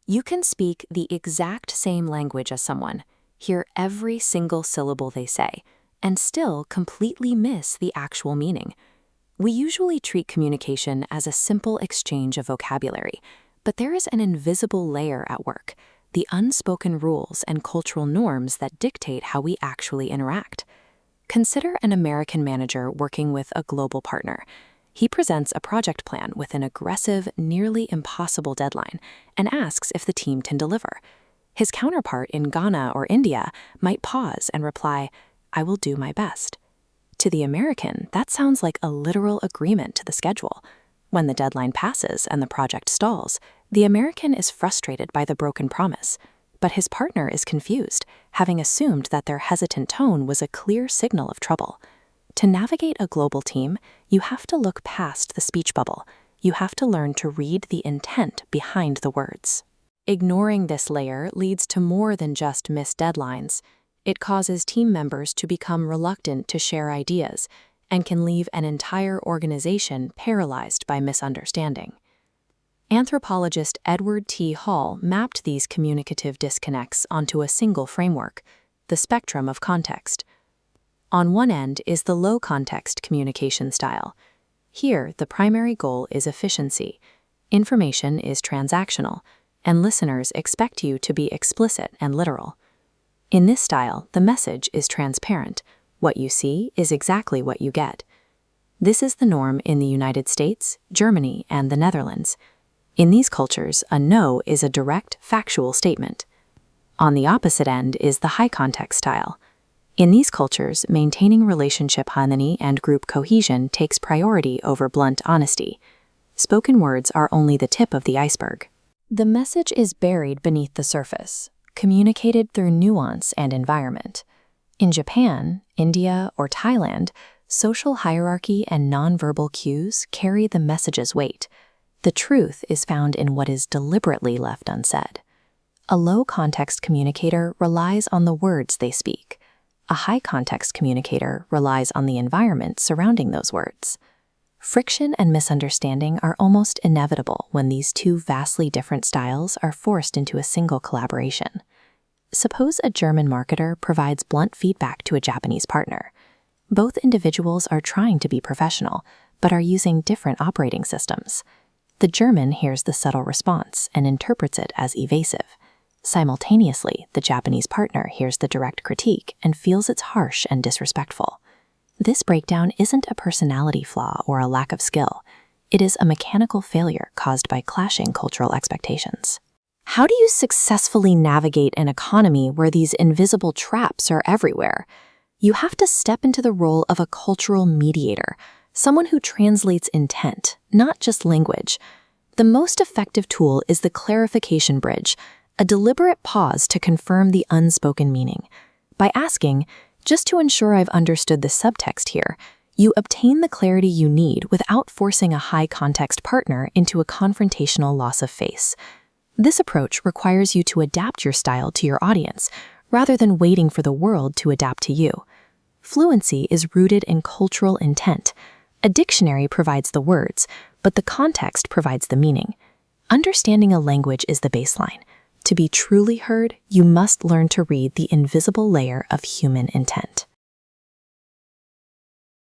You can speak the exact same language as someone, hear every single syllable they say, and still completely miss the actual meaning. We usually treat communication as a simple exchange of vocabulary, but there is an invisible layer at work, the unspoken rules and cultural norms that dictate how we actually interact. Consider an American manager working with a global partner. He presents a project plan with an aggressive, nearly impossible deadline and asks if the team can deliver. His counterpart in Ghana or India might pause and reply, "I will do my best." To the American, that sounds like a literal agreement to the schedule. When the deadline passes and the project stalls, the American is frustrated by the broken promise, but his partner is confused, having assumed that their hesitant tone was a clear signal of trouble. To navigate a global team, you have to look past the speech bubble. You have to learn to read the intent behind the words. Ignoring this layer leads to more than just missed deadlines. It causes team members to become reluctant to share ideas and can leave an entire organization paralyzed by misunderstanding. Anthropologist Edward T. Hall mapped these communicative disconnects onto a single framework, the spectrum of context. On one end is the low-context communication style. Here, the primary goal is efficiency. Information is transactional, and listeners expect you to be explicit and literal. In this style, the message is transparent. What you see is exactly what you get. This is the norm in the United States, Germany, and the Netherlands. In these cultures, a no is a direct, factual statement. On the opposite end is the high-context style. In these cultures, maintaining relationship harmony and group cohesion takes priority over blunt honesty. Spoken words are only the tip of the iceberg. The message is buried beneath the surface, communicated through nuance and environment. In Japan, India, or Thailand, social hierarchy and nonverbal cues carry the message's weight. The truth is found in what is deliberately left unsaid. A low-context communicator relies on the words they speak. A high-context communicator relies on the environment surrounding those words. Friction and misunderstanding are almost inevitable when these two vastly different styles are forced into a single collaboration. Suppose a German marketer provides blunt feedback to a Japanese partner. Both individuals are trying to be professional, but are using different operating systems. The German hears the subtle response and interprets it as evasive. Simultaneously, the Japanese partner hears the direct critique and feels it's harsh and disrespectful. This breakdown isn't a personality flaw or a lack of skill. It is a mechanical failure caused by clashing cultural expectations. How do you successfully navigate an economy where these invisible traps are everywhere? You have to step into the role of a cultural mediator, someone who translates intent, not just language. The most effective tool is the clarification bridge, a deliberate pause to confirm the unspoken meaning. By asking, "Just to ensure I've understood the subtext here," you obtain the clarity you need without forcing a high-context partner into a confrontational loss of face. This approach requires you to adapt your style to your audience, rather than waiting for the world to adapt to you. Fluency is rooted in cultural intent. A dictionary provides the words, but the context provides the meaning. Understanding a language is the baseline. To be truly heard, you must learn to read the invisible layer of human intent.